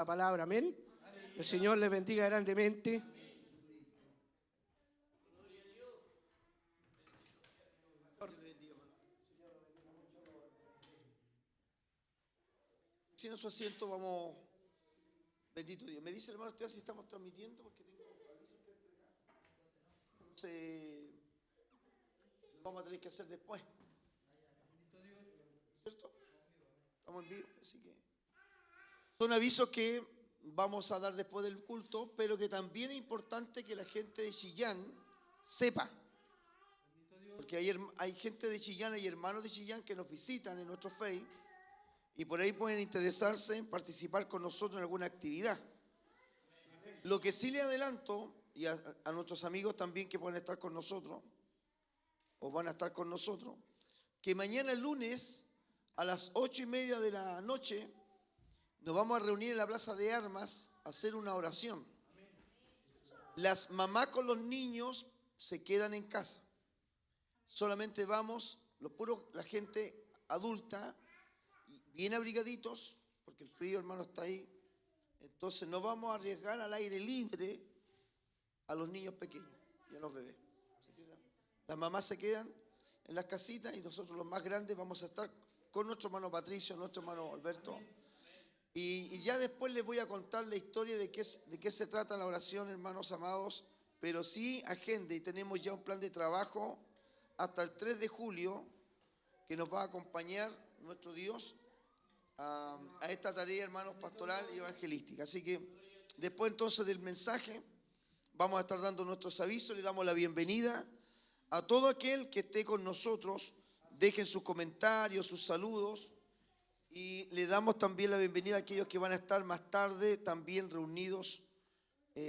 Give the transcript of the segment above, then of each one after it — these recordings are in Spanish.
la palabra, amén. El Señor les bendiga grandemente. Siendo su asiento, vamos. Bendito Dios. Me dice el hermano usted si estamos transmitiendo porque tengo avisos que entregar. Entonces, lo vamos a tener que hacer después. ¿Cierto? Estamos en vivo, así que son avisos que vamos a dar después del culto, pero que también es importante que la gente de Chillán sepa. Porque hay gente de Chillán, hay hermanos de Chillán que nos visitan en nuestro Face y por ahí pueden interesarse en participar con nosotros en alguna actividad. Lo que sí le adelanto, y a nuestros amigos también que pueden estar con nosotros, o van a estar con nosotros, que mañana lunes a las 8:30 de la noche nos vamos a reunir en la Plaza de Armas a hacer una oración. Las mamás con los niños se quedan en casa. Solamente vamos, la gente adulta, bien abrigaditos, porque el frío, hermano, está ahí. Entonces no vamos a arriesgar al aire libre a los niños pequeños y a los bebés. Las mamás se quedan en las casitas y nosotros los más grandes vamos a estar con nuestro hermano Patricio, nuestro hermano Alberto. Y ya después les voy a contar la historia de qué se trata la oración, hermanos amados. Pero sí agenda y tenemos ya un plan de trabajo hasta el 3 de julio que nos va a acompañar nuestro Dios a esta tarea, hermanos, pastoral y evangelística. Así que después entonces del mensaje vamos a estar dando nuestros avisos. Le damos la bienvenida a todo aquel que esté con nosotros. Dejen sus comentarios, sus saludos. Y le damos también la bienvenida a aquellos que van a estar más tarde también reunidos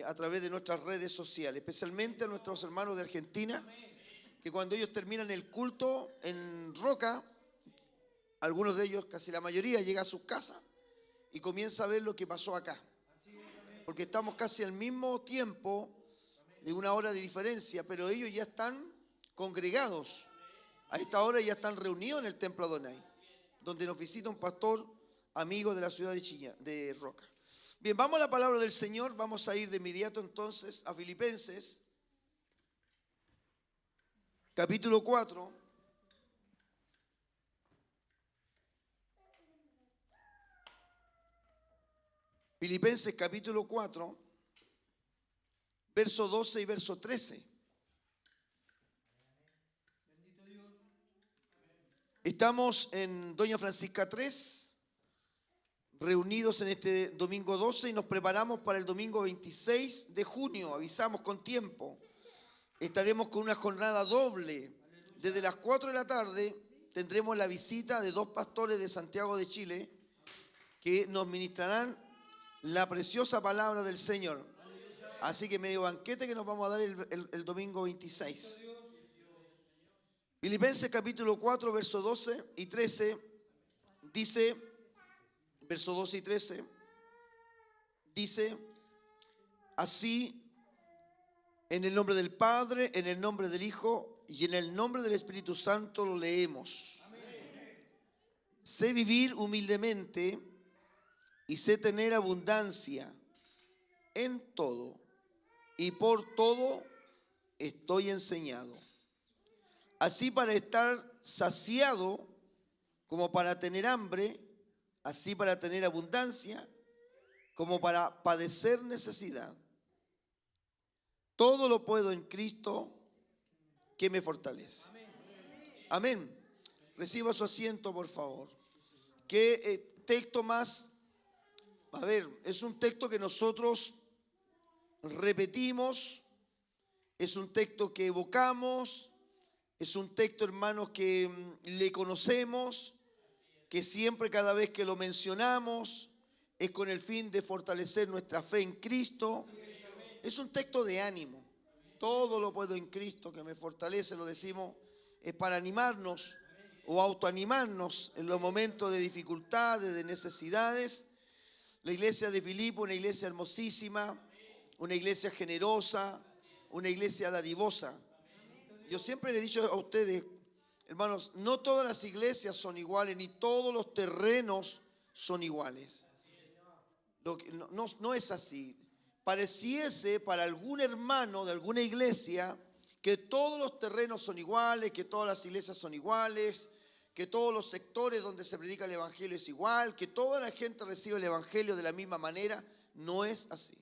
a través de nuestras redes sociales. Especialmente a nuestros hermanos de Argentina, que cuando ellos terminan el culto en Roca, algunos de ellos, casi la mayoría, llega a sus casas y comienza a ver lo que pasó acá. Porque estamos casi al mismo tiempo, de una hora de diferencia, pero ellos ya están congregados. A esta hora ya están reunidos en el Templo Adonai, donde nos visita un pastor amigo de la ciudad de Chillán, de Roca. Bien, vamos a la palabra del Señor. Vamos a ir de inmediato entonces a Filipenses, capítulo 4. Filipenses capítulo 4, verso 12 y verso 13. Estamos en Doña Francisca 3, reunidos en este domingo 12 y nos preparamos para el domingo 26 de junio. Avisamos con tiempo. Estaremos con una jornada doble. Desde las 4 de la tarde tendremos la visita de dos pastores de Santiago de Chile que nos ministrarán la preciosa palabra del Señor. Así que medio banquete que nos vamos a dar el domingo 26. Filipenses capítulo 4, verso 12 y 13, dice, verso 12 y 13, dice, así, en el nombre del Padre, en el nombre del Hijo y en el nombre del Espíritu Santo lo leemos. Sé vivir humildemente y sé tener abundancia en todo y por todo estoy enseñado. Así para estar saciado como para tener hambre, así para tener abundancia como para padecer necesidad. Todo lo puedo en Cristo que me fortalece. Amén. Reciba su asiento, por favor. ¿Qué texto más? A ver, es un texto que nosotros repetimos, es un texto que evocamos, es un texto, hermanos, que le conocemos, que siempre, cada vez que lo mencionamos, es con el fin de fortalecer nuestra fe en Cristo. Es un texto de ánimo. Todo lo puedo en Cristo que me fortalece, lo decimos, es para animarnos o autoanimarnos en los momentos de dificultades, de necesidades. La iglesia de Filipo, una iglesia hermosísima, una iglesia generosa, una iglesia dadivosa. Yo siempre le he dicho a ustedes, hermanos, no todas las iglesias son iguales, ni todos los terrenos son iguales. No es así. Pareciese para algún hermano de alguna iglesia que todos los terrenos son iguales, que todas las iglesias son iguales, que todos los sectores donde se predica el evangelio es igual, que toda la gente recibe el evangelio de la misma manera. No es así.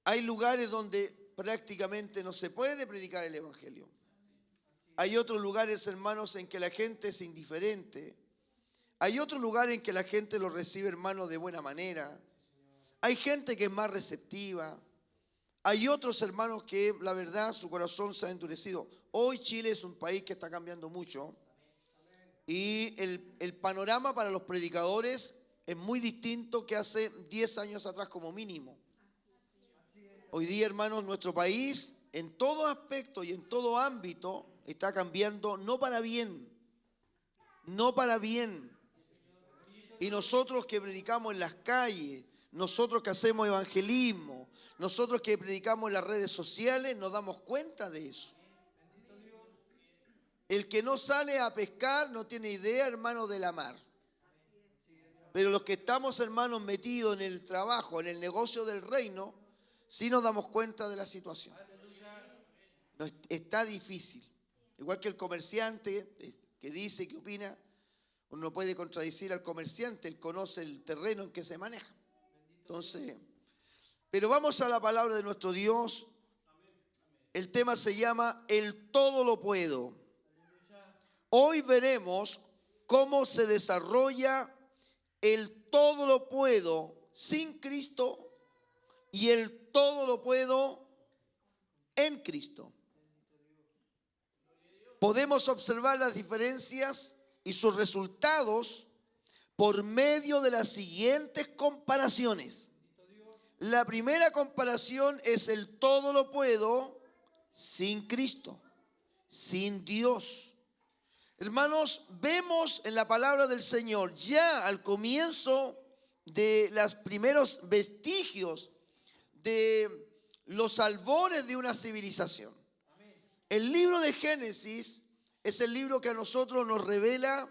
Hay lugares donde prácticamente no se puede predicar el evangelio. Hay otros lugares, hermanos, en que la gente es indiferente. Hay otros lugares en que la gente lo recibe, hermanos, de buena manera. Hay gente que es más receptiva. Hay otros, hermanos, que la verdad su corazón se ha endurecido. Hoy Chile es un país que está cambiando mucho. Y el panorama para los predicadores es muy distinto que hace 10 años atrás como mínimo. Hoy día, hermanos, nuestro país en todo aspecto y en todo ámbito está cambiando, no para bien, no para bien. Y nosotros que predicamos en las calles, nosotros que hacemos evangelismo, nosotros que predicamos en las redes sociales, nos damos cuenta de eso. El que no sale a pescar no tiene idea, hermano, de la mar. Pero los que estamos, hermanos, metidos en el trabajo, en el negocio del reino, sí nos damos cuenta de la situación. Está difícil. Igual que el comerciante que dice, que opina, uno no puede contradecir al comerciante, él conoce el terreno en que se maneja. Entonces, pero vamos a la palabra de nuestro Dios. El tema se llama el todo lo puedo. Hoy veremos cómo se desarrolla el todo lo puedo sin Cristo y el todo lo puedo en Cristo. Podemos observar las diferencias y sus resultados por medio de las siguientes comparaciones. La primera comparación es el todo lo puedo sin Cristo, sin Dios. Hermanos, vemos en la palabra del Señor ya al comienzo de los primeros vestigios de los albores de una civilización. El libro de Génesis es el libro que a nosotros nos revela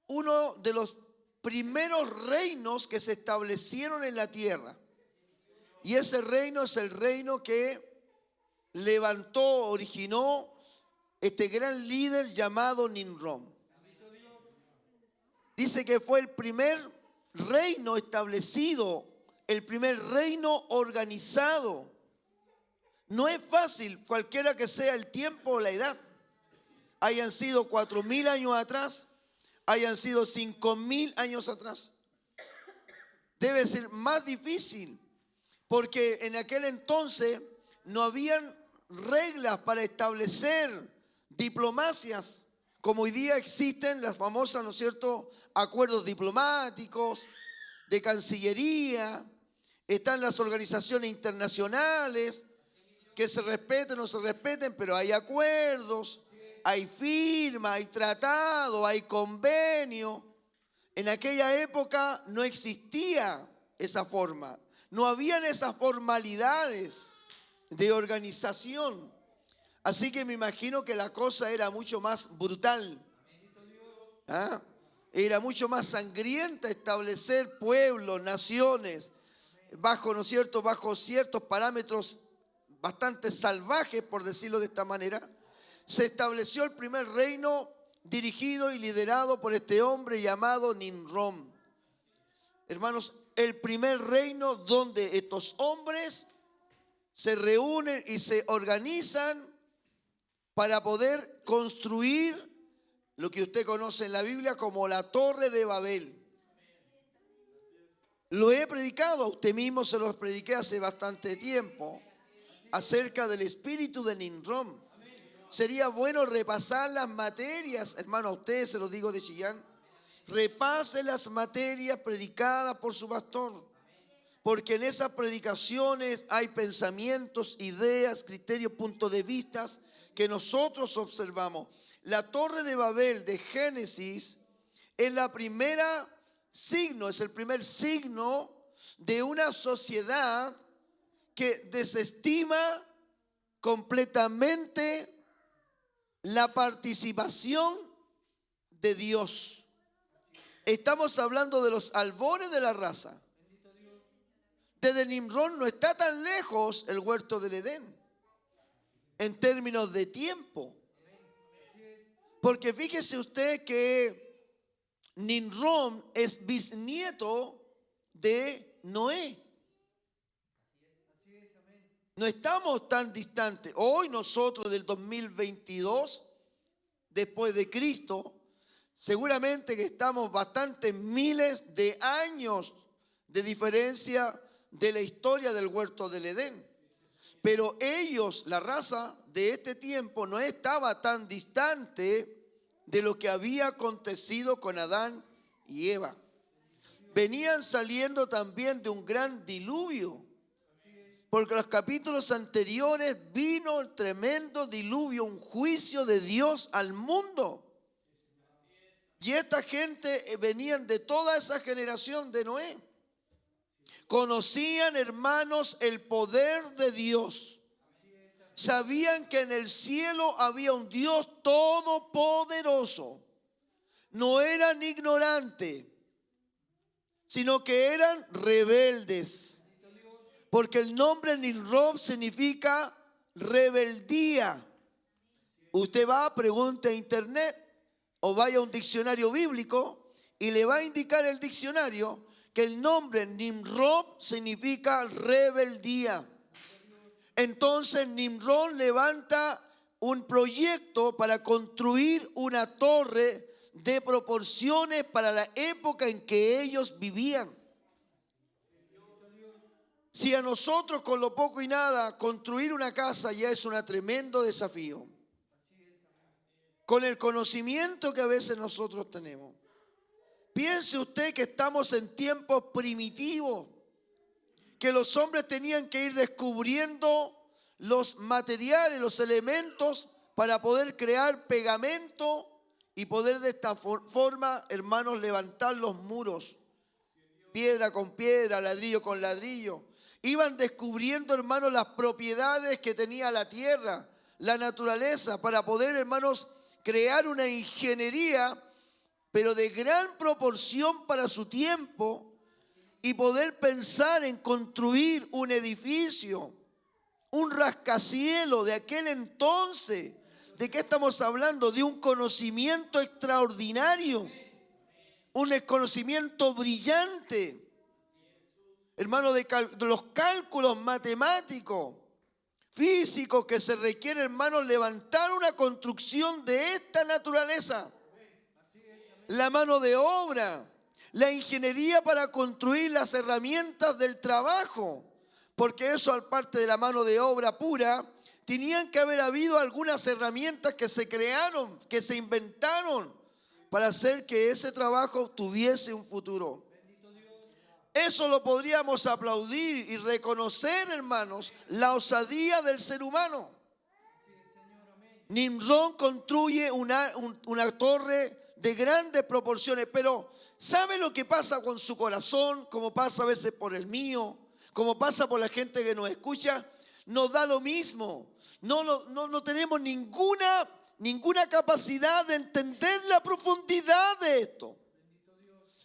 uno de los primeros reinos que se establecieron en la tierra. Y ese reino es el reino que levantó, originó este gran líder llamado Nimrod. Dice que fue el primer reino establecido, el primer reino organizado. No es fácil, cualquiera que sea el tiempo o la edad, hayan sido 4.000 años atrás, hayan sido 5.000 años atrás. Debe ser más difícil, porque en aquel entonces no habían reglas para establecer diplomacias, como hoy día existen las famosas, ¿no es cierto?, acuerdos diplomáticos, de cancillería, están las organizaciones internacionales, que se respeten o no se respeten, pero hay acuerdos, hay firma, hay tratado, hay convenio. En aquella época no existía esa forma, no habían esas formalidades de organización. Así que me imagino que la cosa era mucho más brutal. ¿Ah? Era mucho más sangrienta establecer pueblos, naciones, bajo, ¿no es cierto?, bajo ciertos parámetros bastante salvajes, por decirlo de esta manera. Se estableció el primer reino dirigido y liderado por este hombre llamado Nimrod. Hermanos, el primer reino donde estos hombres se reúnen y se organizan para poder construir lo que usted conoce en la Biblia como la Torre de Babel. Lo he predicado, a usted mismo se lo prediqué hace bastante tiempo, acerca del espíritu de Nimrod. Sería bueno repasar las materias, hermano, a usted se lo digo de Chillán, repase las materias predicadas por su pastor, porque en esas predicaciones hay pensamientos, ideas, criterios, puntos de vista que nosotros observamos. La Torre de Babel de Génesis es la primera signo, es el primer signo de una sociedad que desestima completamente la participación de Dios. Estamos hablando de los albores de la raza. Desde Nimrod no está tan lejos el huerto del Edén en términos de tiempo. Porque fíjese usted que Nimrod es bisnieto de Noé. No estamos tan distantes. Hoy nosotros del 2022, después de Cristo, seguramente que estamos bastantes miles de años de diferencia de la historia del huerto del Edén. Pero ellos, la raza de este tiempo, no estaba tan distante de lo que había acontecido con Adán y Eva. Venían saliendo también de un gran diluvio, porque en los capítulos anteriores vino el tremendo diluvio, un juicio de Dios al mundo. Y esta gente venían de toda esa generación de Noé. Conocían, hermanos, el poder de Dios. Sabían que en el cielo había un Dios todopoderoso. No eran ignorantes, sino que eran rebeldes. Porque el nombre Nimrod significa rebeldía. Usted va, pregunte a internet o vaya a un diccionario bíblico y le va a indicar el diccionario que el nombre Nimrod significa rebeldía. Entonces Nimrod levanta un proyecto para construir una torre de proporciones para la época en que ellos vivían. Si a nosotros con lo poco y nada construir una casa ya es un tremendo desafío, con el conocimiento que a veces nosotros tenemos. Piense usted que estamos en tiempos primitivos, que los hombres tenían que ir descubriendo los materiales, los elementos para poder crear pegamento y poder de esta forma, hermanos, levantar los muros, piedra con piedra, ladrillo con ladrillo. Iban descubriendo, hermanos, las propiedades que tenía la tierra, la naturaleza, para poder, hermanos, crear una ingeniería, pero de gran proporción para su tiempo, y poder pensar en construir un edificio, un rascacielos de aquel entonces. ¿De qué estamos hablando? De un conocimiento extraordinario, un conocimiento brillante, hermano, de los cálculos matemáticos, físicos que se requiere, hermano, levantar una construcción de esta naturaleza. La mano de obra, la ingeniería para construir las herramientas del trabajo, porque eso, al parte de la mano de obra pura, tenían que haber habido algunas herramientas que se crearon, que se inventaron para hacer que ese trabajo tuviese un futuro. Eso lo podríamos aplaudir y reconocer, hermanos, la osadía del ser humano. Nimrod construye una torre de grandes proporciones, pero ¿sabe lo que pasa con su corazón? Como pasa a veces por el mío, como pasa por la gente que nos escucha. Nos da lo mismo. No tenemos ninguna capacidad de entender la profundidad de esto.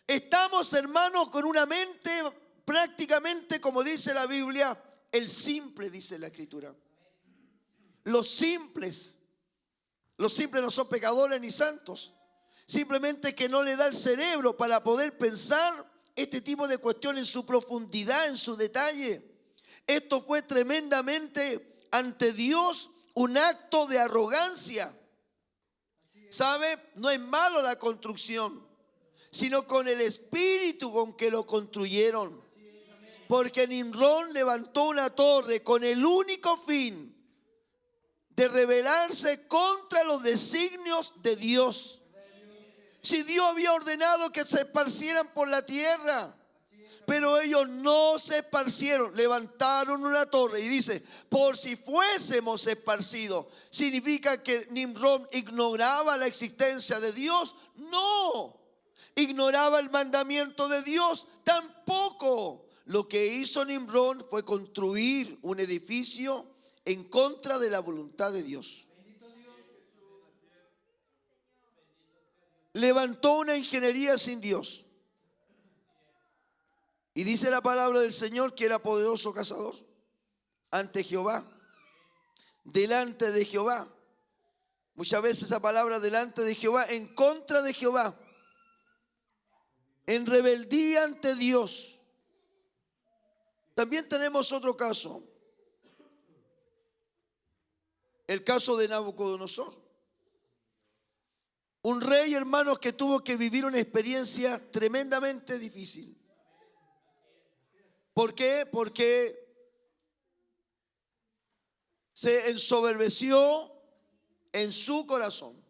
Estamos, hermanos, con una mente prácticamente, como dice la Biblia, el simple, dice la Escritura. Los simples no son pecadores ni santos. Simplemente que no le da el cerebro para poder pensar este tipo de cuestiones en su profundidad, en su detalle. Esto fue tremendamente ante Dios un acto de arrogancia. ¿Sabe? No es malo la construcción, sino con el espíritu con que lo construyeron. Porque Nimrod levantó una torre con el único fin de rebelarse contra los designios de Dios. Si Dios había ordenado que se esparcieran por la tierra, pero ellos no se esparcieron, levantaron una torre y dice, por si fuésemos esparcidos, ¿significa que Nimrod ignoraba la existencia de Dios? No. ¿Ignoraba el mandamiento de Dios? Tampoco. Lo que hizo Nimrod fue construir un edificio en contra de la voluntad de Dios. levantó una ingeniería sin Dios. Y dice la palabra del Señor que era poderoso cazador ante Jehová, delante de Jehová. Muchas veces esa palabra delante de Jehová, en contra de Jehová, en rebeldía ante Dios. También tenemos otro caso, el caso de Nabucodonosor. Un rey, hermanos, que tuvo que vivir una experiencia tremendamente difícil. ¿Por qué? Porque se ensoberbeció en su corazón.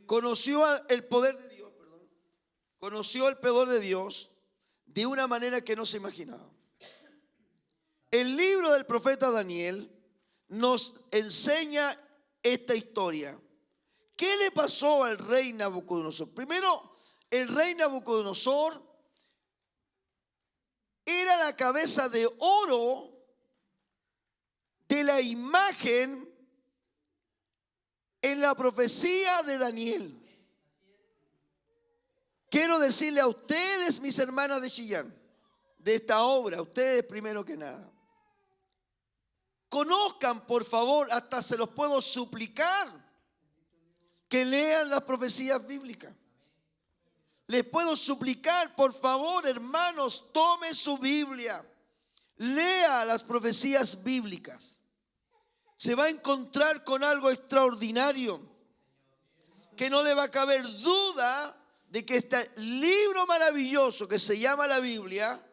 Conoció el poder de Dios, conoció el poder de Dios de una manera que no se imaginaba. El libro del profeta Daniel nos enseña esta historia. ¿Qué le pasó al rey Nabucodonosor? Primero, el rey Nabucodonosor era la cabeza de oro de la imagen en la profecía de Daniel. Quiero decirle a ustedes, mis hermanas de Chillán, de esta obra, a ustedes primero que nada, conozcan, por favor, hasta se los puedo suplicar, que lean las profecías bíblicas. Les puedo suplicar, por favor, hermanos, tome su Biblia, lea las profecías bíblicas. Se va a encontrar con algo extraordinario, que no le va a caber duda de que este libro maravilloso que se llama la Biblia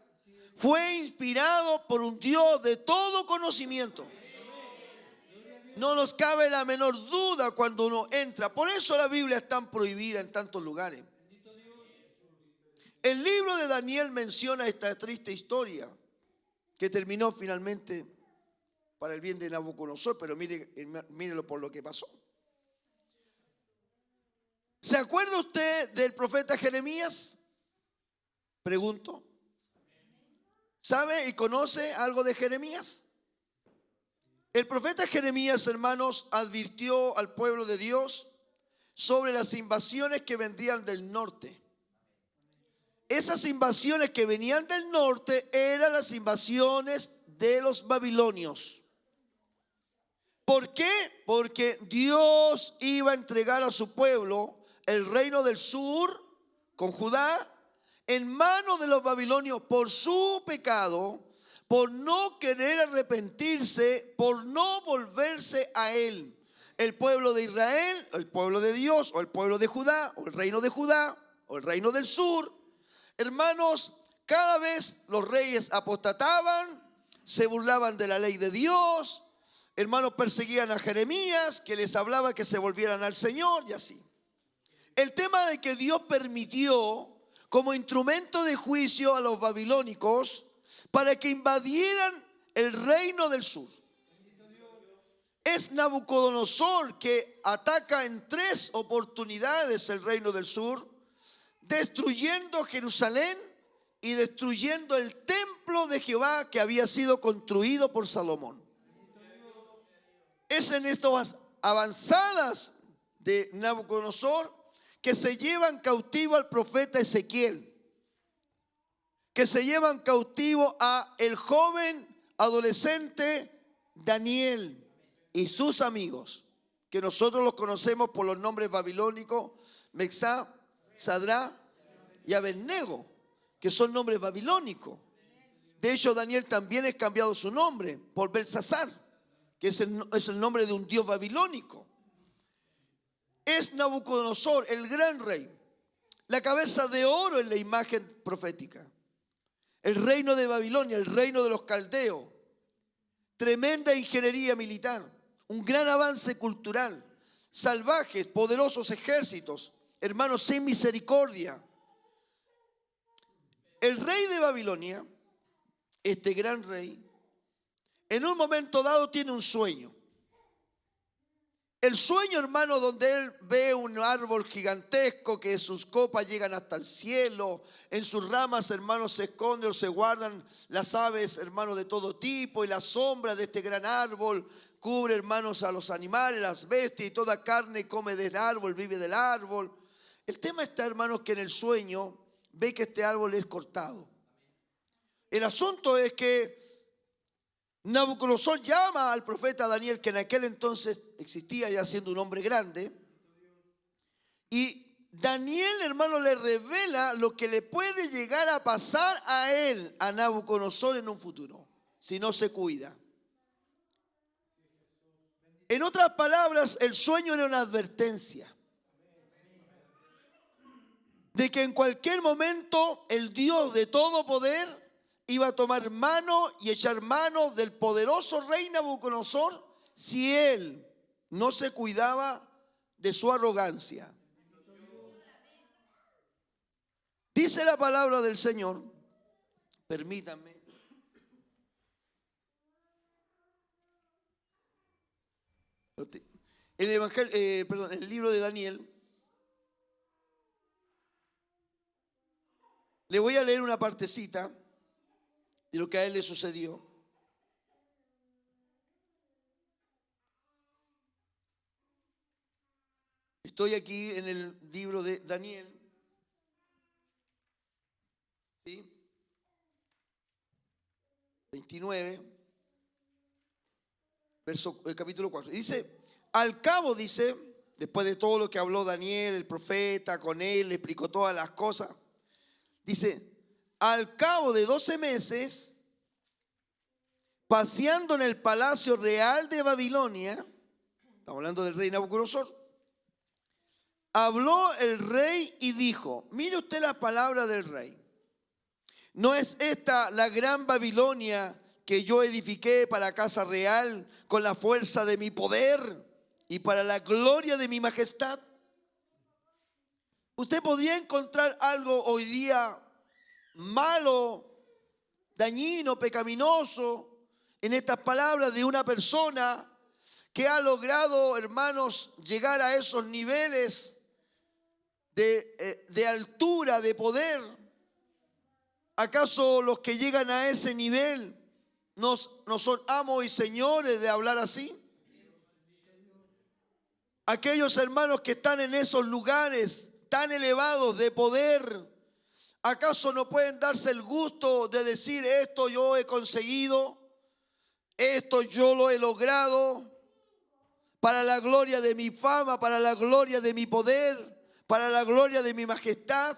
fue inspirado por un Dios de todo conocimiento. No nos cabe la menor duda cuando uno entra. Por eso la Biblia es tan prohibida en tantos lugares. El libro de Daniel menciona esta triste historia que terminó finalmente para el bien de Nabucodonosor, pero mírelo por lo que pasó. ¿Se acuerda usted del profeta Jeremías? Pregunto. ¿Sabe y conoce algo de Jeremías? El profeta Jeremías, hermanos, advirtió al pueblo de Dios sobre las invasiones que vendrían del norte. Esas invasiones que venían del norte eran las invasiones de los babilonios. ¿Por qué? Porque Dios iba a entregar a su pueblo el reino del sur con Judá en manos de los babilonios por su pecado, por no querer arrepentirse, por no volverse a él. El pueblo de Israel, el pueblo de Dios, o el pueblo de Judá, o el reino de Judá, o el reino del sur. Hermanos, cada vez los reyes apostataban, se burlaban de la ley de Dios. Hermanos, perseguían a Jeremías, que les hablaba que se volvieran al Señor y así. El tema de que Dios permitió como instrumento de juicio a los babilónicos para que invadieran el reino del sur. Es Nabucodonosor que ataca en 3 oportunidades el reino del sur, destruyendo Jerusalén y destruyendo el templo de Jehová que había sido construido por Salomón. Es en estas avanzadas de Nabucodonosor que se llevan cautivo al profeta Ezequiel, que se llevan cautivo a el joven adolescente Daniel y sus amigos, que nosotros los conocemos por los nombres babilónicos, Mexá, Sadrá y Abednego, que son nombres babilónicos. De hecho, Daniel también es cambiado su nombre por Belsasar, que es el nombre de un dios babilónico. Es Nabucodonosor, el gran rey, la cabeza de oro en la imagen profética. El reino de Babilonia, el reino de los caldeos, tremenda ingeniería militar, un gran avance cultural, salvajes, poderosos ejércitos, hermanos sin misericordia. El rey de Babilonia, este gran rey, en un momento dado tiene un sueño. El sueño, hermano, donde él ve un árbol gigantesco que sus copas llegan hasta el cielo. En sus ramas, hermanos, se esconden o se guardan las aves, hermanos, de todo tipo. Y la sombra de este gran árbol cubre, hermanos, a los animales, las bestias, y toda carne come del árbol, vive del árbol. El tema está, hermanos, que en el sueño ve que este árbol es cortado. El asunto es que Nabucodonosor llama al profeta Daniel, que en aquel entonces existía ya siendo un hombre grande, y Daniel, hermano, le revela lo que le puede llegar a pasar a él, a Nabucodonosor, en un futuro, si no se cuida. En otras palabras, el sueño era una advertencia de que en cualquier momento el Dios de todo poder iba a tomar mano y echar mano del poderoso rey Nabucodonosor si él no se cuidaba de su arrogancia. Dice la palabra del Señor, permítanme. El evangelio, el libro de Daniel. Le voy a leer una partecita de lo que a él le sucedió. Estoy aquí en el libro de Daniel. ¿Sí? 29, capítulo 4. Dice, al cabo, dice, después de todo lo que habló Daniel, el profeta, con él, le explicó todas las cosas. Dice, al cabo de 12 meses, paseando en el palacio real de Babilonia, estamos hablando del rey Nabucodonosor, habló el rey y dijo, mire usted la palabra del rey. ¿No es esta la gran Babilonia que yo edifiqué para casa real con la fuerza de mi poder y para la gloria de mi majestad? Usted podría encontrar algo hoy día malo, dañino, pecaminoso en estas palabras de una persona que ha logrado, hermanos, llegar a esos niveles de altura, de poder. ¿Acaso los que llegan a ese nivel no son amos y señores de hablar así? Aquellos hermanos que están en esos lugares tan elevados de poder, ¿acaso no pueden darse el gusto de decir esto yo he conseguido, esto yo lo he logrado para la gloria de mi fama, para la gloria de mi poder, para la gloria de mi majestad?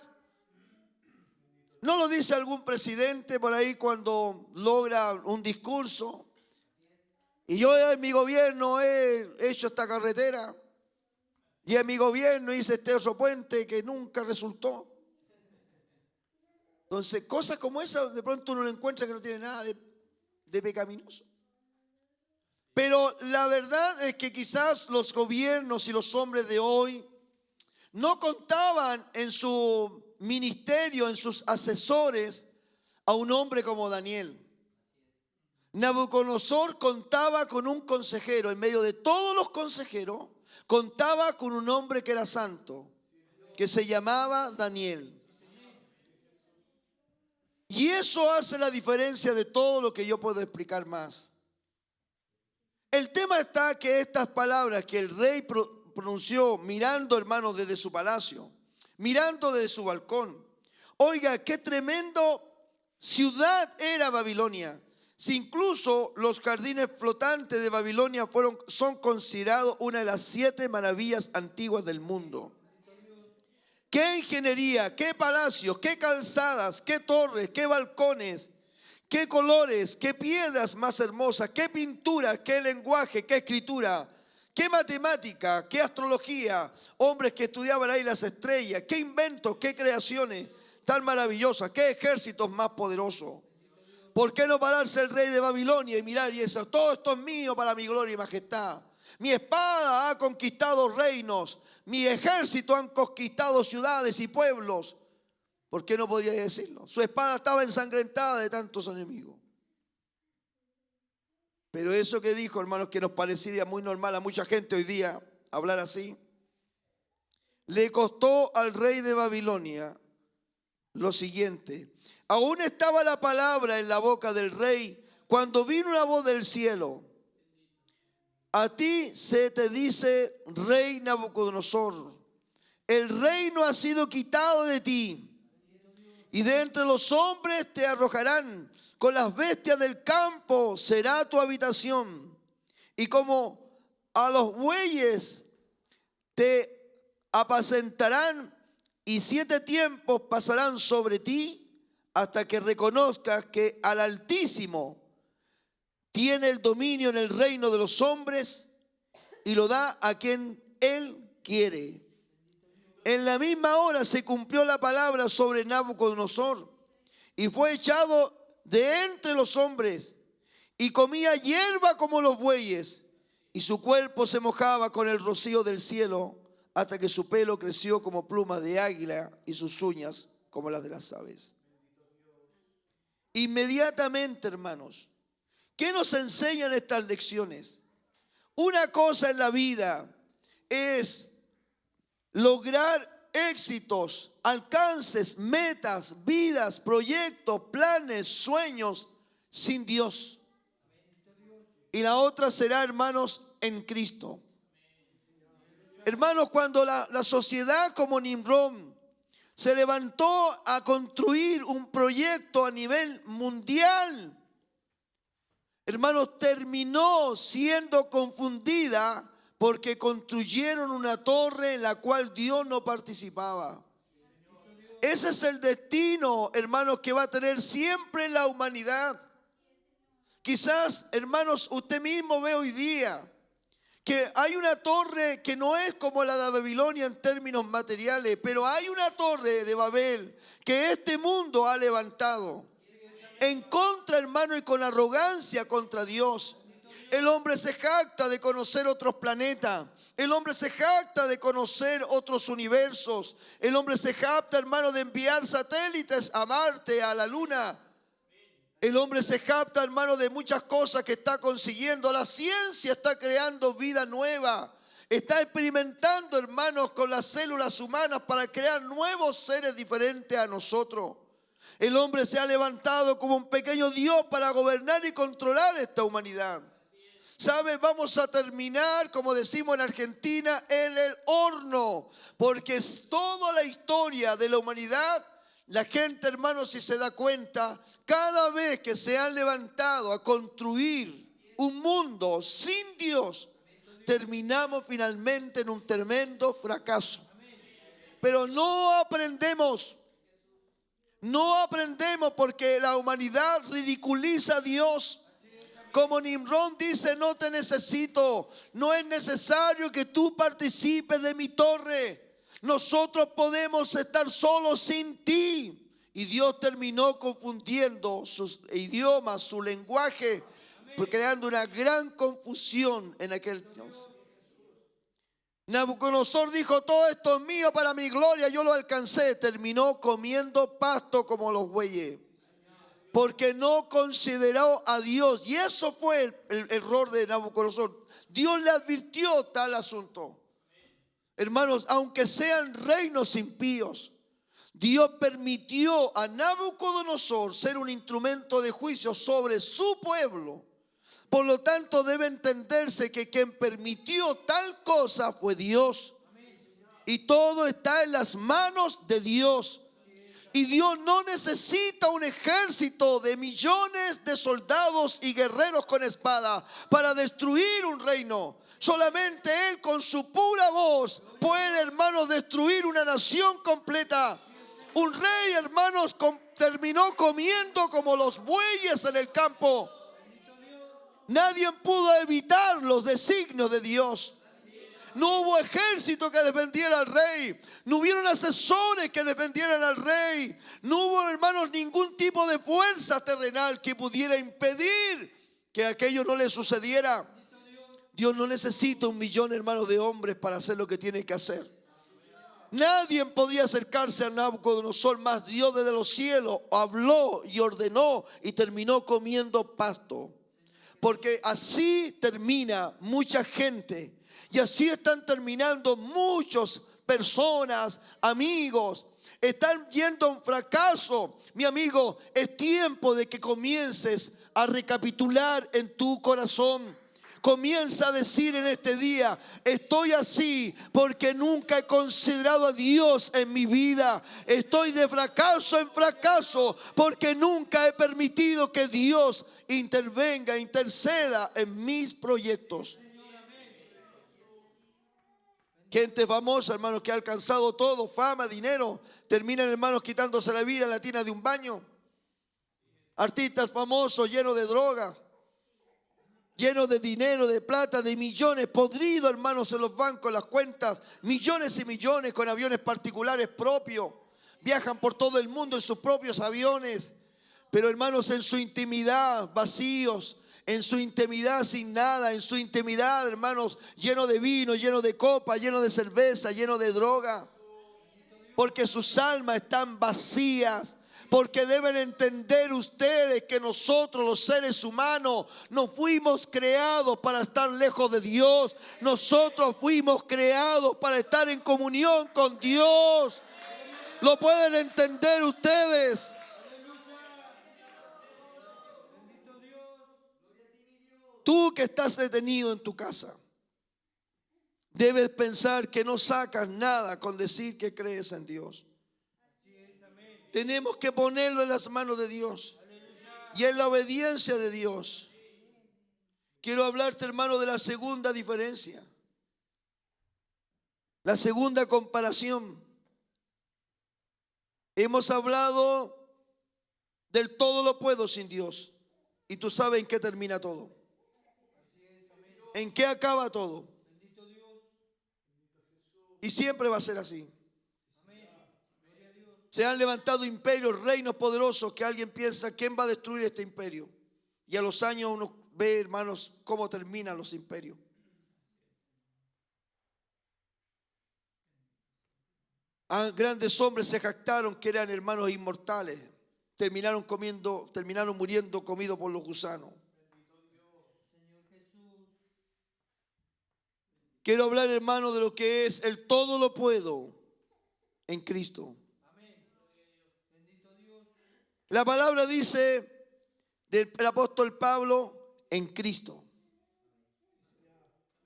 ¿No lo dice algún presidente por ahí cuando logra un discurso? Y yo en mi gobierno he hecho esta carretera, y en mi gobierno hice este otro puente que nunca resultó. Entonces, cosas como esas de pronto uno lo encuentra que no tiene nada de pecaminoso. Pero la verdad es que quizás los gobiernos y los hombres de hoy no contaban en su ministerio, en sus asesores, a un hombre como Daniel. Nabucodonosor contaba con un consejero. En medio de todos los consejeros, contaba con un hombre que era santo, que se llamaba Daniel. Y eso hace la diferencia de todo lo que yo puedo explicar más. El tema está que estas palabras que el rey pronunció mirando, hermanos, desde su palacio, mirando desde su balcón. Oiga, qué tremendo ciudad era Babilonia. Si incluso los jardines flotantes de Babilonia son considerados una de las 7 maravillas antiguas del mundo. Qué ingeniería, qué palacios, qué calzadas, qué torres, qué balcones, qué colores, qué piedras más hermosas, qué pintura, qué lenguaje, qué escritura, qué matemática, qué astrología, hombres que estudiaban ahí las estrellas, qué inventos, qué creaciones tan maravillosas, qué ejércitos más poderosos. ¿Por qué no pararse el rey de Babilonia y mirar y decir, todo esto es mío para mi gloria y majestad? Mi espada ha conquistado reinos, mi ejército han conquistado ciudades y pueblos. ¿Por qué no podría decirlo? Su espada estaba ensangrentada de tantos enemigos. Pero eso que dijo, hermanos, que nos parecería muy normal a mucha gente hoy día hablar así, le costó al rey de Babilonia lo siguiente. Aún estaba la palabra en la boca del rey cuando vino una voz del cielo. a ti se te dice, rey Nabucodonosor, el reino ha sido quitado de ti, y de entre los hombres te arrojarán, con las bestias del campo será tu habitación, y como a los bueyes te apacentarán, y 7 tiempos pasarán sobre ti, hasta que reconozcas que al Altísimo tiene el dominio en el reino de los hombres y lo da a quien Él quiere. En la misma hora se cumplió la palabra sobre Nabucodonosor y fue echado de entre los hombres y comía hierba como los bueyes y su cuerpo se mojaba con el rocío del cielo hasta que su pelo creció como plumas de águila y sus uñas como las de las aves. Inmediatamente, hermanos, ¿qué nos enseñan estas lecciones? Una cosa en la vida es lograr éxitos, alcances, metas, vidas, proyectos, planes, sueños sin Dios. Y la otra será, hermanos, en Cristo. Hermanos, cuando la sociedad como Nimrod se levantó a construir un proyecto a nivel mundial, hermanos, terminó siendo confundida porque construyeron una torre en la cual Dios no participaba. Ese es el destino, hermanos, que va a tener siempre la humanidad. Quizás, hermanos, usted mismo ve hoy día que hay una torre que no es como la de Babilonia en términos materiales, pero hay una torre de Babel que este mundo ha levantado en contra, hermano, y con arrogancia contra Dios. El hombre se jacta de conocer otros planetas. El hombre se jacta de conocer otros universos. El hombre se jacta, hermano, de enviar satélites a Marte, a la Luna. El hombre se jacta, hermano, de muchas cosas que está consiguiendo. La ciencia está creando vida nueva. Está experimentando, hermanos, con las células humanas para crear nuevos seres diferentes a nosotros. El hombre se ha levantado como un pequeño Dios para gobernar y controlar esta humanidad. ¿Sabe? Vamos a terminar, como decimos en Argentina, en el horno. Porque es toda la historia de la humanidad. La gente, hermanos, si se da cuenta, cada vez que se han levantado a construir un mundo sin Dios, terminamos finalmente en un tremendo fracaso. Pero no aprendemos porque la humanidad ridiculiza a Dios. Como Nimrod dice, no te necesito, no es necesario que tú participes de mi torre. Nosotros podemos estar solos sin ti. Y Dios terminó confundiendo sus idiomas, su lenguaje, creando una gran confusión en aquel entonces. Nabucodonosor dijo, todo esto es mío para mi gloria, yo lo alcancé. Terminó comiendo pasto como los bueyes, porque no consideró a Dios. Y eso fue el error de Nabucodonosor. Dios le advirtió tal asunto. Hermanos, aunque sean reinos impíos, Dios permitió a Nabucodonosor ser un instrumento de juicio sobre su pueblo. Por lo tanto, debe entenderse que quien permitió tal cosa fue Dios. Y todo está en las manos de Dios. Y Dios no necesita un ejército de millones de soldados y guerreros con espada para destruir un reino. Solamente Él con su pura voz puede, hermanos, destruir una nación completa. Un rey, hermanos, terminó comiendo como los bueyes en el campo. Nadie pudo evitar los designios de Dios. No hubo ejército que defendiera al rey. No hubieron asesores que defendieran al rey. No hubo, hermanos, ningún tipo de fuerza terrenal que pudiera impedir que aquello no le sucediera. Dios no necesita 1 millón, hermanos, de hombres para hacer lo que tiene que hacer. Nadie podría acercarse a Nabucodonosor, más Dios desde los cielos habló y ordenó y terminó comiendo pasto. Porque así termina mucha gente. Y así están terminando muchas personas, amigos. Están yendo a un fracaso. Mi amigo, es tiempo de que comiences a recapitular en tu corazón. Comienza a decir en este día: estoy así porque nunca he considerado a Dios en mi vida. Estoy de fracaso en fracaso porque nunca he permitido que Dios intervenga, interceda en mis proyectos. Gente famosa, hermanos, que ha alcanzado todo, fama, dinero, terminan, hermanos, quitándose la vida en la tina de un baño. Artistas famosos llenos de drogas, llenos de dinero, de plata, de millones, podridos, hermanos, en los bancos, las cuentas, millones y millones, con aviones particulares propios. Viajan por todo el mundo en sus propios aviones, pero, hermanos, en su intimidad vacíos, en su intimidad sin nada, en su intimidad, hermanos, lleno de vino, lleno de copa, lleno de cerveza, lleno de droga, porque sus almas están vacías. Porque deben entender ustedes que nosotros, los seres humanos, no fuimos creados para estar lejos de Dios. Nosotros fuimos creados para estar en comunión con Dios. ¿Lo pueden entender ustedes? Tú que estás detenido en tu casa, debes pensar que no sacas nada con decir que crees en Dios. Tenemos que ponerlo en las manos de Dios y en la obediencia de Dios. Quiero hablarte, hermano, de la segunda diferencia, la segunda comparación. Hemos hablado del todo lo puedo sin Dios, y tú sabes en qué termina todo, en qué acaba todo, y siempre va a ser así. Se han levantado imperios, reinos poderosos, que alguien piensa: ¿quién va a destruir este imperio? Y a los años uno ve, hermanos, cómo terminan los imperios. Grandes hombres se jactaron que eran hermanos inmortales. Terminaron muriendo comidos por los gusanos. Quiero hablar, hermano, de lo que es el todo lo puedo en Cristo. La palabra dice del apóstol Pablo: en Cristo.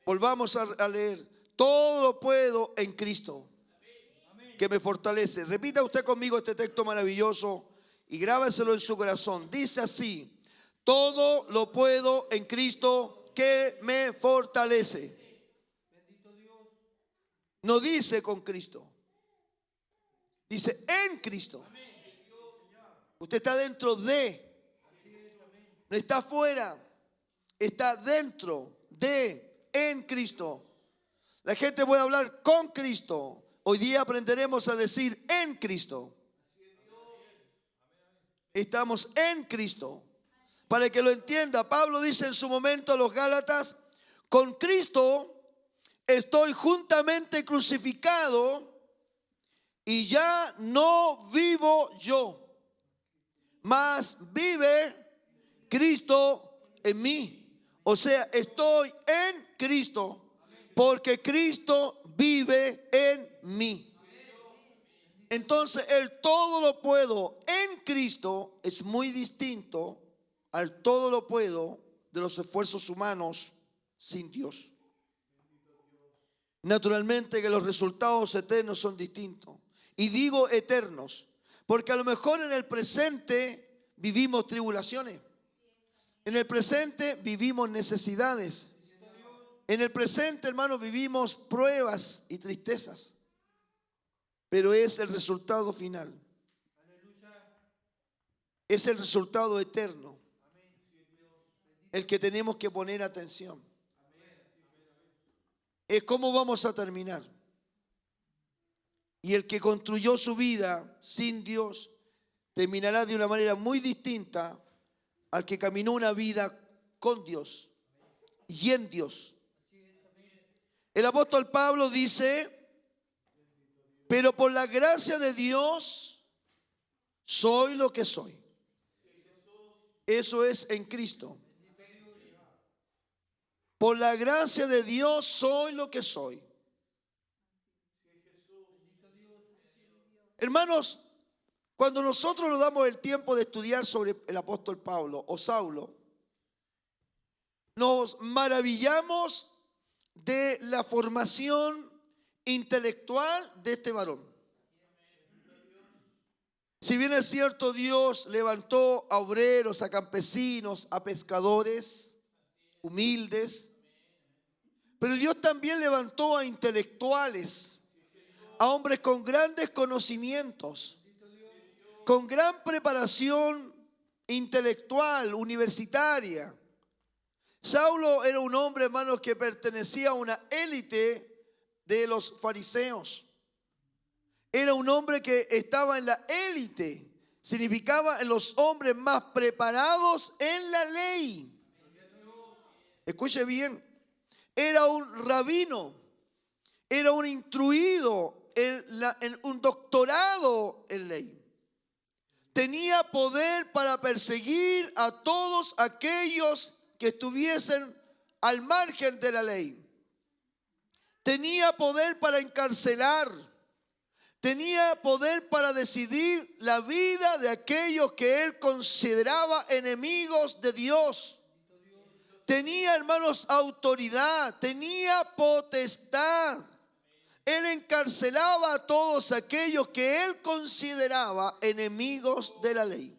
Volvamos a leer: todo lo puedo en Cristo, que me fortalece. Repita usted conmigo este texto maravilloso y grábeselo en su corazón. Dice así: todo lo puedo en Cristo que me fortalece. No dice con Cristo, dice en Cristo. Usted está dentro de, no está afuera, está dentro de, en Cristo. La gente puede hablar con Cristo. Hoy día aprenderemos a decir en Cristo. Estamos en Cristo. Para que lo entienda, Pablo dice en su momento a los Gálatas: con Cristo estoy juntamente crucificado, y ya no vivo yo, mas vive Cristo en mí. O sea, estoy en Cristo porque Cristo vive en mí. Entonces, el todo lo puedo en Cristo es muy distinto al todo lo puedo de los esfuerzos humanos sin Dios. Naturalmente que los resultados eternos son distintos. Y digo eternos porque a lo mejor en el presente vivimos tribulaciones. En el presente vivimos necesidades. En el presente, hermanos, vivimos pruebas y tristezas. Pero es el resultado final. Es el resultado eterno, el que tenemos que poner atención. Es cómo vamos a terminar. Y el que construyó su vida sin Dios terminará de una manera muy distinta al que caminó una vida con Dios y en Dios. El apóstol Pablo dice: pero por la gracia de Dios soy lo que soy. Eso es en Cristo. Por la gracia de Dios soy lo que soy. Hermanos, cuando nosotros nos damos el tiempo de estudiar sobre el apóstol Pablo o Saulo, nos maravillamos de la formación intelectual de este varón. Si bien es cierto, Dios levantó a obreros, a campesinos, a pescadores humildes, pero Dios también levantó a intelectuales, a hombres con grandes conocimientos, con gran preparación intelectual, universitaria. Saulo era un hombre, hermanos, que pertenecía a una élite de los fariseos. Era un hombre que estaba en la élite, significaba en los hombres más preparados en la ley. Escuche bien, era un rabino, era un instruido en un doctorado en ley. Tenía poder para perseguir a todos aquellos que estuviesen al margen de la ley. Tenía poder para encarcelar. Tenía poder para decidir la vida de aquellos que él consideraba enemigos de Dios. Tenía, hermanos, autoridad, tenía potestad. Él encarcelaba a todos aquellos que él consideraba enemigos de la ley.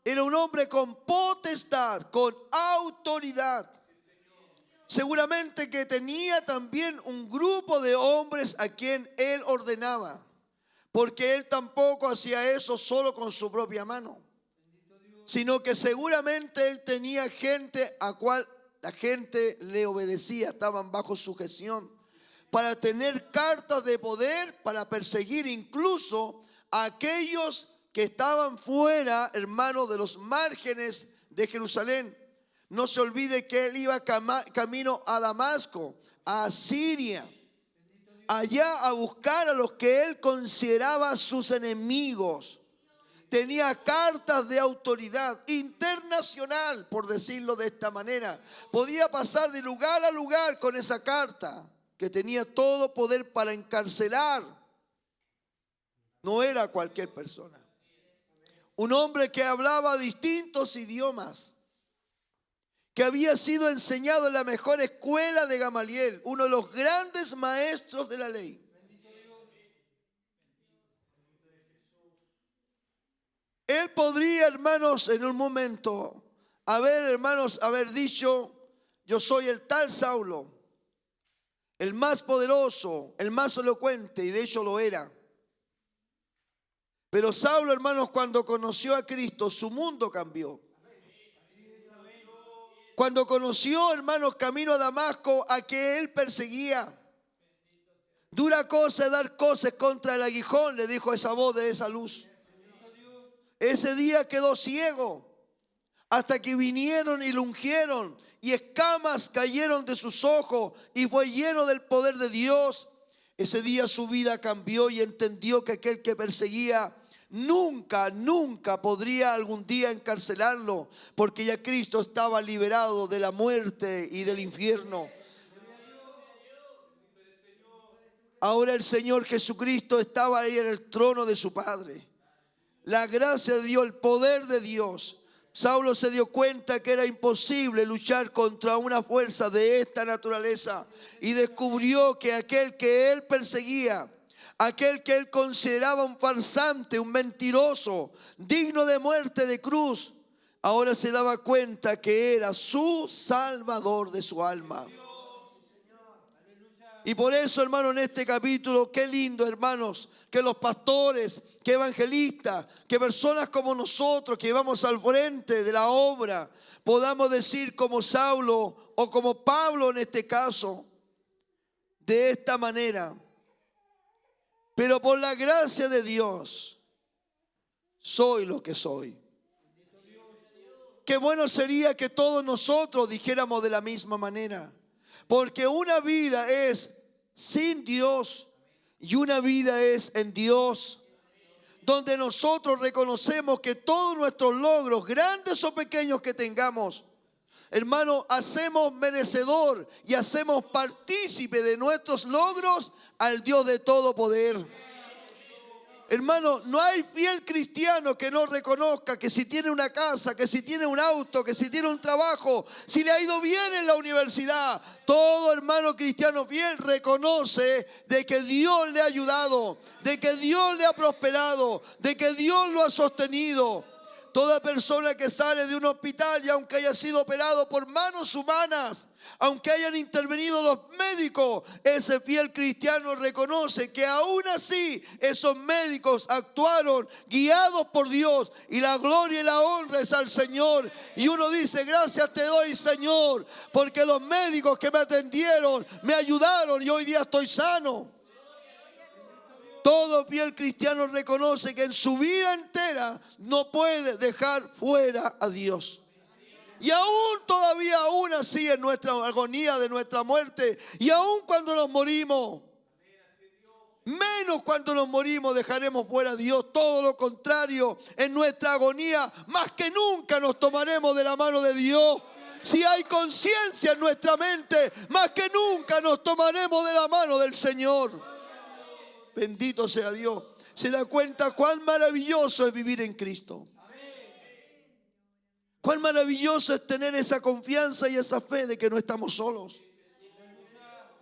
Era un hombre con potestad, con autoridad. Seguramente que tenía también un grupo de hombres a quien él ordenaba, porque él tampoco hacía eso solo con su propia mano, sino que seguramente él tenía gente a cual la gente le obedecía, estaban bajo su gestión, para tener cartas de poder para perseguir incluso a aquellos que estaban fuera, hermanos, de los márgenes de Jerusalén. No se olvide que él iba camino a Damasco, a Siria, allá a buscar a los que él consideraba sus enemigos. Tenía cartas de autoridad internacional, por decirlo de esta manera. Podía pasar de lugar a lugar con esa carta, que tenía todo poder para encarcelar. No era cualquier persona. Un hombre que hablaba distintos idiomas, que había sido enseñado en la mejor escuela de Gamaliel, uno de los grandes maestros de la ley. Él podría, hermanos, en un momento haber dicho: yo soy el tal Saulo, el más poderoso, el más elocuente, y de hecho lo era. Pero Saulo, hermanos, cuando conoció a Cristo, su mundo cambió. Cuando conoció, hermanos, camino a Damasco, a que él perseguía. Dura cosa es dar cosas contra el aguijón, le dijo esa voz de esa luz. Ese día quedó ciego, hasta que vinieron y lo ungieron, y escamas cayeron de sus ojos, y fue lleno del poder de Dios. Ese día su vida cambió y entendió que aquel que perseguía nunca podría algún día encarcelarlo, porque ya Cristo estaba liberado de la muerte y del infierno. Ahora el Señor Jesucristo estaba ahí en el trono de su Padre. La gracia de Dios, el poder de Dios. Saulo se dio cuenta que era imposible luchar contra una fuerza de esta naturaleza, y descubrió que aquel que él perseguía, aquel que él consideraba un farsante, un mentiroso, digno de muerte, de cruz, ahora se daba cuenta que era su Salvador de su alma. Y por eso, hermanos, en este capítulo, qué lindo, hermanos, que los pastores, que evangelistas, que personas como nosotros, que vamos al frente de la obra, podamos decir como Saulo o como Pablo en este caso, de esta manera: pero por la gracia de Dios soy lo que soy. Qué bueno sería que todos nosotros dijéramos de la misma manera, porque una vida es sin Dios y una vida es en Dios, donde nosotros reconocemos que todos nuestros logros, grandes o pequeños que tengamos, hermano, hacemos merecedor y hacemos partícipe de nuestros logros al Dios de todo poder. Hermano, no hay fiel cristiano que no reconozca que si tiene una casa, que si tiene un auto, que si tiene un trabajo, si le ha ido bien en la universidad. Todo hermano cristiano fiel reconoce de que Dios le ha ayudado, de que Dios le ha prosperado, de que Dios lo ha sostenido. Toda persona que sale de un hospital y aunque haya sido operado por manos humanas, aunque hayan intervenido los médicos, ese fiel cristiano reconoce que aún así esos médicos actuaron guiados por Dios y la gloria y la honra es al Señor. Y uno dice, gracias te doy, Señor, porque los médicos que me atendieron me ayudaron y hoy día estoy sano. Todo fiel cristiano reconoce que en su vida entera no puede dejar fuera a Dios. Y aún todavía, aún así en nuestra agonía de nuestra muerte, y aún cuando nos morimos, menos cuando nos morimos dejaremos fuera a Dios. Todo lo contrario, en nuestra agonía, más que nunca nos tomaremos de la mano de Dios. Si hay conciencia en nuestra mente, más que nunca nos tomaremos de la mano del Señor. Bendito sea Dios. Se da cuenta cuán maravilloso es vivir en Cristo. Cuán maravilloso es tener esa confianza y esa fe de que no estamos solos.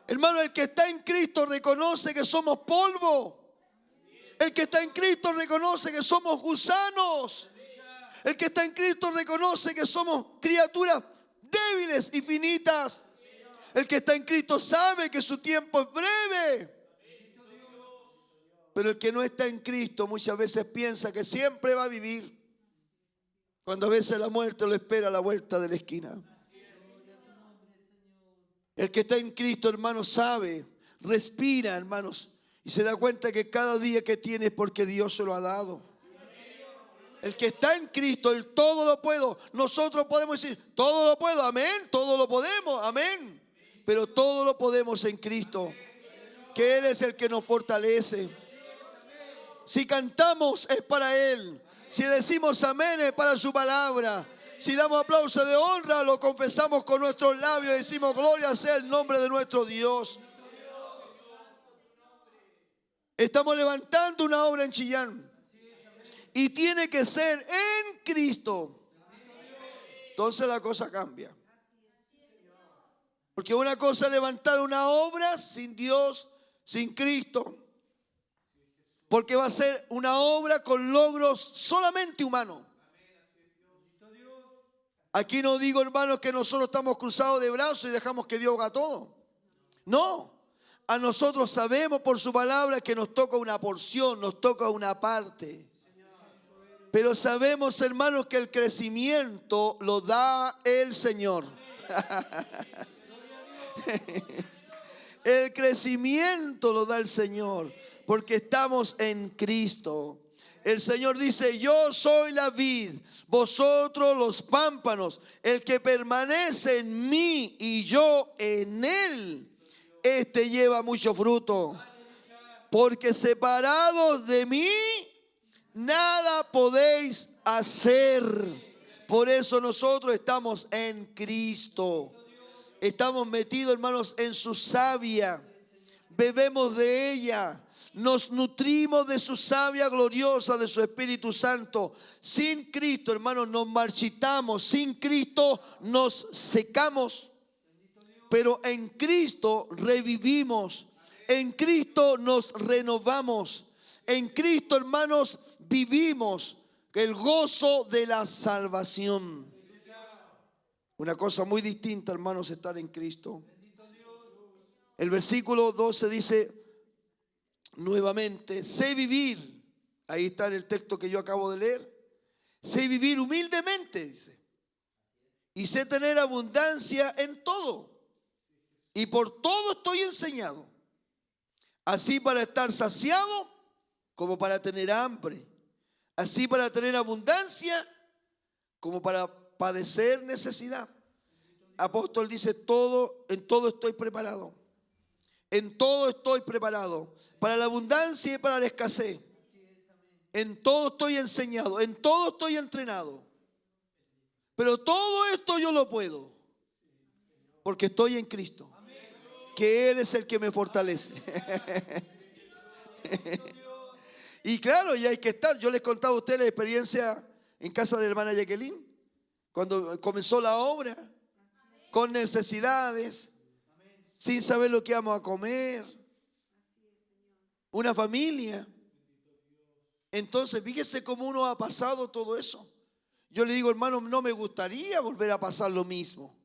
Hermano, el que está en Cristo reconoce que somos polvo. El que está en Cristo reconoce que somos gusanos. El que está en Cristo reconoce que somos criaturas débiles y finitas. El que está en Cristo sabe que su tiempo es breve. Pero el que no está en Cristo muchas veces piensa que siempre va a vivir, cuando a veces la muerte lo espera a la vuelta de la esquina. El que está en Cristo, hermanos, sabe, respira, hermanos, y se da cuenta que cada día que tiene es porque Dios se lo ha dado. El que está en Cristo, el todo lo puedo. Nosotros podemos decir, todo lo puedo, amén, todo lo podemos, amén. Pero todo lo podemos en Cristo, que Él es el que nos fortalece. Si cantamos es para Él. Si decimos amén es para su palabra. Si damos aplauso de honra, lo confesamos con nuestros labios y decimos gloria sea el nombre de nuestro Dios. Estamos levantando una obra en Chillán y tiene que ser en Cristo. Entonces la cosa cambia. Porque una cosa es levantar una obra sin Dios, sin Cristo. Porque va a ser una obra con logros solamente humanos. Aquí no digo, hermanos, que nosotros estamos cruzados de brazos y dejamos que Dios haga todo. No. A nosotros sabemos por su palabra que nos toca una porción, nos toca una parte. Pero sabemos, hermanos, que el crecimiento lo da el Señor. El crecimiento lo da el Señor. Porque estamos en Cristo. El Señor dice, yo soy la vid, vosotros los pámpanos. El que permanece en mí y yo en él, este lleva mucho fruto. Porque separados de mí, nada podéis hacer. Por eso nosotros estamos en Cristo. Estamos metidos, hermanos, en su savia. Bebemos de ella. Nos nutrimos de su savia gloriosa, de su Espíritu Santo. Sin Cristo, hermanos, nos marchitamos. Sin Cristo nos secamos. Pero en Cristo revivimos. En Cristo nos renovamos. En Cristo, hermanos, vivimos el gozo de la salvación. Una cosa muy distinta, hermanos, estar en Cristo. El versículo 12 dice nuevamente, sé vivir, ahí está en el texto que yo acabo de leer, sé vivir humildemente, dice, y sé tener abundancia en todo, y por todo estoy enseñado, así para estar saciado como para tener hambre, así para tener abundancia como para padecer necesidad. Apóstol dice, en todo estoy preparado. En todo estoy preparado, para la abundancia y para la escasez. En todo estoy enseñado, en todo estoy entrenado. Pero todo esto yo lo puedo, porque estoy en Cristo, que Él es el que me fortalece. Y claro, y hay que estar. Yo les contaba a ustedes la experiencia en casa de la hermana Jacqueline, cuando comenzó la obra, con necesidades, sin saber lo que íbamos a comer, una familia. Entonces, fíjese cómo uno ha pasado todo eso. Yo le digo, hermano, no me gustaría volver a pasar lo mismo,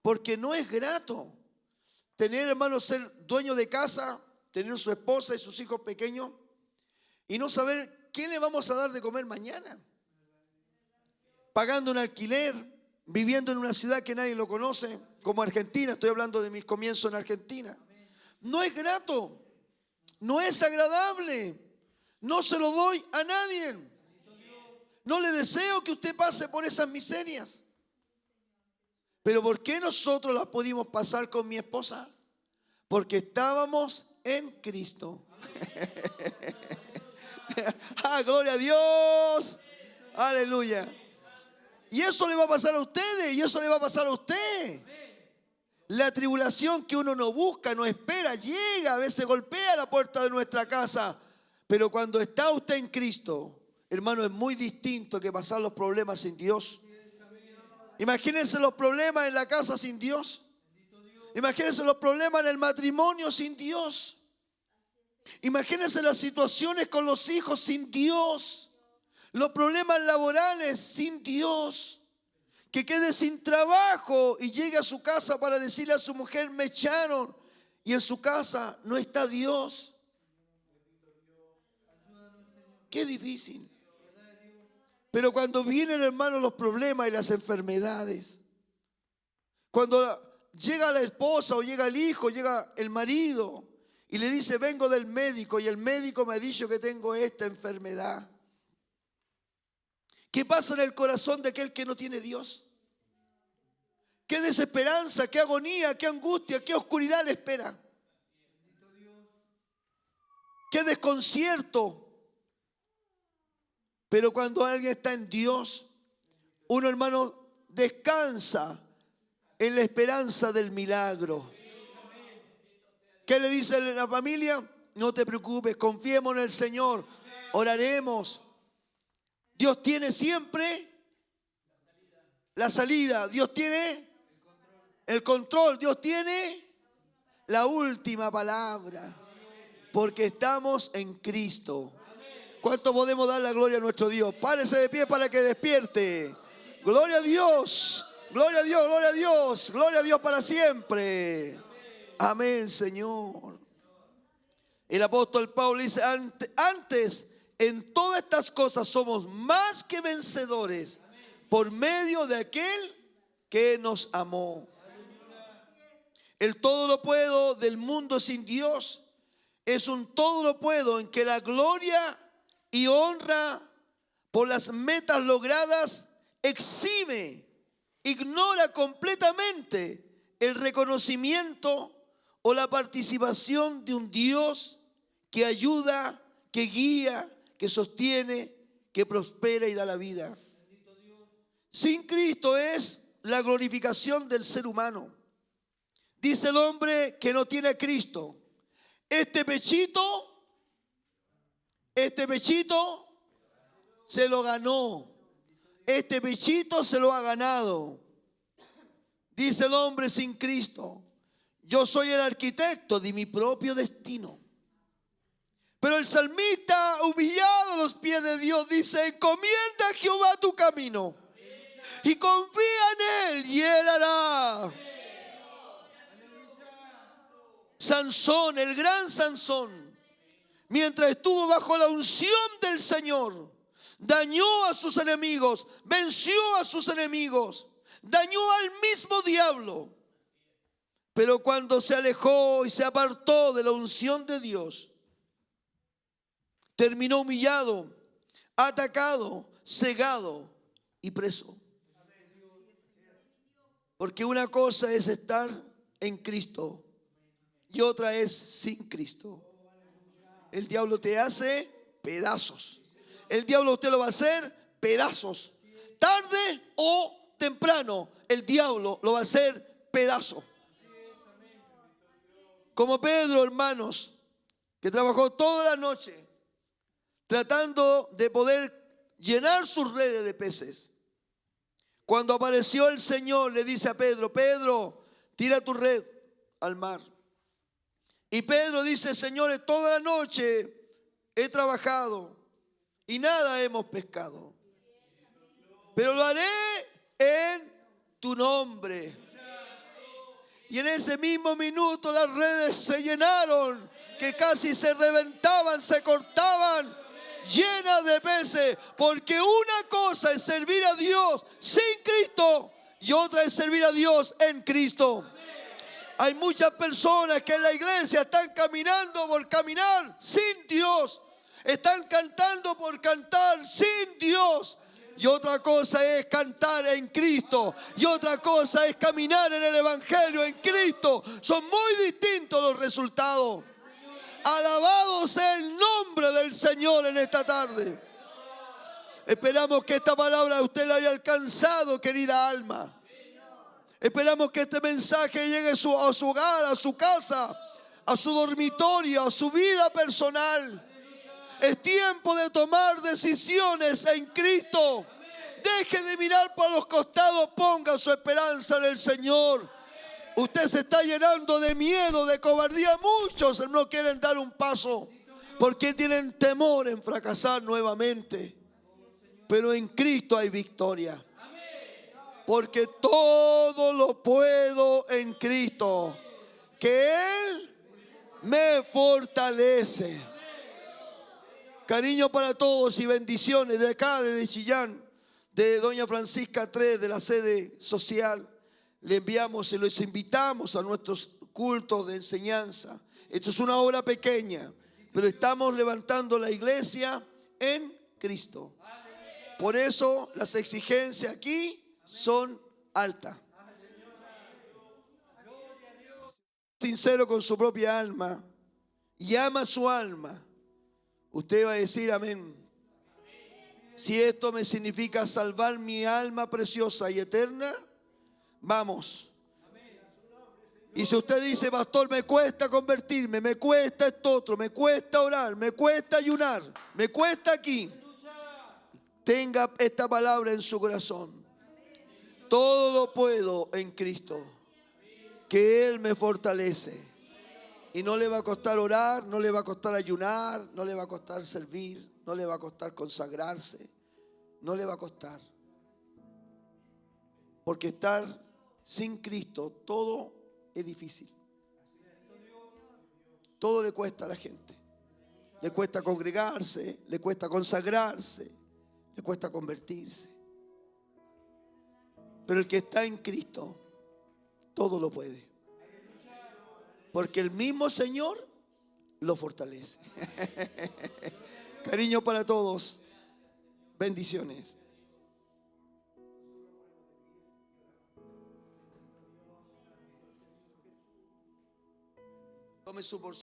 porque no es grato tener, hermano, ser dueño de casa, tener su esposa y sus hijos pequeños y no saber qué le vamos a dar de comer mañana. Pagando un alquiler, viviendo en una ciudad que nadie lo conoce, como Argentina. Estoy hablando de mis comienzos en Argentina. No es grato, no es agradable, no se lo doy a nadie. No le deseo que usted pase por esas miserias. Pero ¿por qué nosotros las pudimos pasar con mi esposa? Porque estábamos en Cristo. ¡Ah, gloria a Dios! ¡Aleluya! Y eso le va a pasar a ustedes, y eso le va a pasar a usted. La tribulación que uno no busca, no espera, llega, a veces golpea la puerta de nuestra casa. Pero cuando está usted en Cristo, hermano, es muy distinto que pasar los problemas sin Dios. Imagínense los problemas en la casa sin Dios. Imagínense los problemas en el matrimonio sin Dios. Imagínense las situaciones con los hijos sin Dios. Los problemas laborales sin Dios. Que quede sin trabajo y llegue a su casa para decirle a su mujer, me echaron. Y en su casa no está Dios. Qué difícil. Pero cuando vienen, hermanos, los problemas y las enfermedades, cuando llega la esposa o llega el hijo, llega el marido y le dice, vengo del médico y el médico me ha dicho que tengo esta enfermedad. ¿Qué pasa en el corazón de aquel que no tiene Dios? Qué desesperanza, qué agonía, qué angustia, qué oscuridad le espera. Qué desconcierto. Pero cuando alguien está en Dios, uno, hermano, descansa en la esperanza del milagro. ¿Qué le dice la familia? No te preocupes, confiemos en el Señor, oraremos. Dios tiene siempre la salida, Dios tiene el control, Dios tiene la última palabra, porque estamos en Cristo. ¿Cuánto podemos dar la gloria a nuestro Dios? Párese de pie para que despierte. Gloria a Dios, gloria a Dios, gloria a Dios, gloria a Dios para siempre. Amén, Señor. El apóstol Pablo dice, antes en todas estas cosas somos más que vencedores por medio de aquel que nos amó. El todo lo puedo del mundo sin Dios es un todo lo puedo en que la gloria y honra por las metas logradas exime, ignora completamente el reconocimiento o la participación de un Dios que ayuda, que guía, que sostiene, que prospera y da la vida. Sin Cristo es la glorificación del ser humano. Dice el hombre que no tiene a Cristo, este pechito se lo ganó. Este pechito se lo ha ganado. Dice el hombre sin Cristo, yo soy el arquitecto de mi propio destino. Pero el salmista, humillado a los pies de Dios, dice, encomienda a Jehová tu camino y confía en Él y Él hará. Sansón, el gran Sansón, mientras estuvo bajo la unción del Señor, dañó a sus enemigos, venció a sus enemigos, dañó al mismo diablo. Pero cuando se alejó y se apartó de la unción de Dios, terminó humillado, atacado, cegado y preso. Porque una cosa es estar en Cristo y otra es sin Cristo. El diablo te hace pedazos. El diablo usted lo va a hacer pedazos. Tarde o temprano, el diablo lo va a hacer pedazos. Como Pedro, hermanos, que trabajó toda la noche tratando de poder llenar sus redes de peces. Cuando apareció el Señor, le dice a Pedro: Pedro, tira tu red al mar. Y Pedro dice: Señores, toda la noche he trabajado y nada hemos pescado, pero lo haré en tu nombre. Y en ese mismo minuto las redes se llenaron, que casi se reventaban, se cortaban, llenas de peces. Porque una cosa es servir a Dios sin Cristo y otra es servir a Dios en Cristo. Hay muchas personas que en la iglesia están caminando por caminar sin Dios. Están cantando por cantar sin Dios. Y otra cosa es cantar en Cristo. Y otra cosa es caminar en el Evangelio en Cristo. Son muy distintos los resultados. Alabado sea el nombre del Señor en esta tarde. Esperamos que esta palabra a usted la haya alcanzado, querida alma. Esperamos que este mensaje llegue a su hogar, a su casa, a su dormitorio, a su vida personal. Es tiempo de tomar decisiones en Cristo. Deje de mirar para los costados, ponga su esperanza en el Señor. Usted se está llenando de miedo, de cobardía. Muchos no quieren dar un paso porque tienen temor en fracasar nuevamente. Pero en Cristo hay victoria. Porque todo lo puedo en Cristo, que Él me fortalece. Cariño para todos y bendiciones de acá, de Chillán, de Doña Francisca 3, de la sede social. Le enviamos y los invitamos a nuestros cultos de enseñanza. Esto es una obra pequeña, pero estamos levantando la iglesia en Cristo. Por eso las exigencias aquí son altas. Sincero con su propia alma y ama su alma, usted va a decir amén. Si esto me significa salvar mi alma preciosa y eterna, vamos. Y si usted dice: pastor, me cuesta convertirme, me cuesta esto otro, me cuesta orar, me cuesta ayunar, me cuesta aquí, tenga esta palabra en su corazón: todo lo puedo en Cristo, que Él me fortalece. Y no le va a costar orar, no le va a costar ayunar, no le va a costar servir, no le va a costar consagrarse, no le va a costar. Porque estar sin Cristo, todo es difícil. Todo le cuesta a la gente. Le cuesta congregarse, le cuesta consagrarse, le cuesta convertirse. Pero el que está en Cristo, todo lo puede. Porque el mismo Señor lo fortalece. Cariño para todos. Bendiciones. Tome su porción.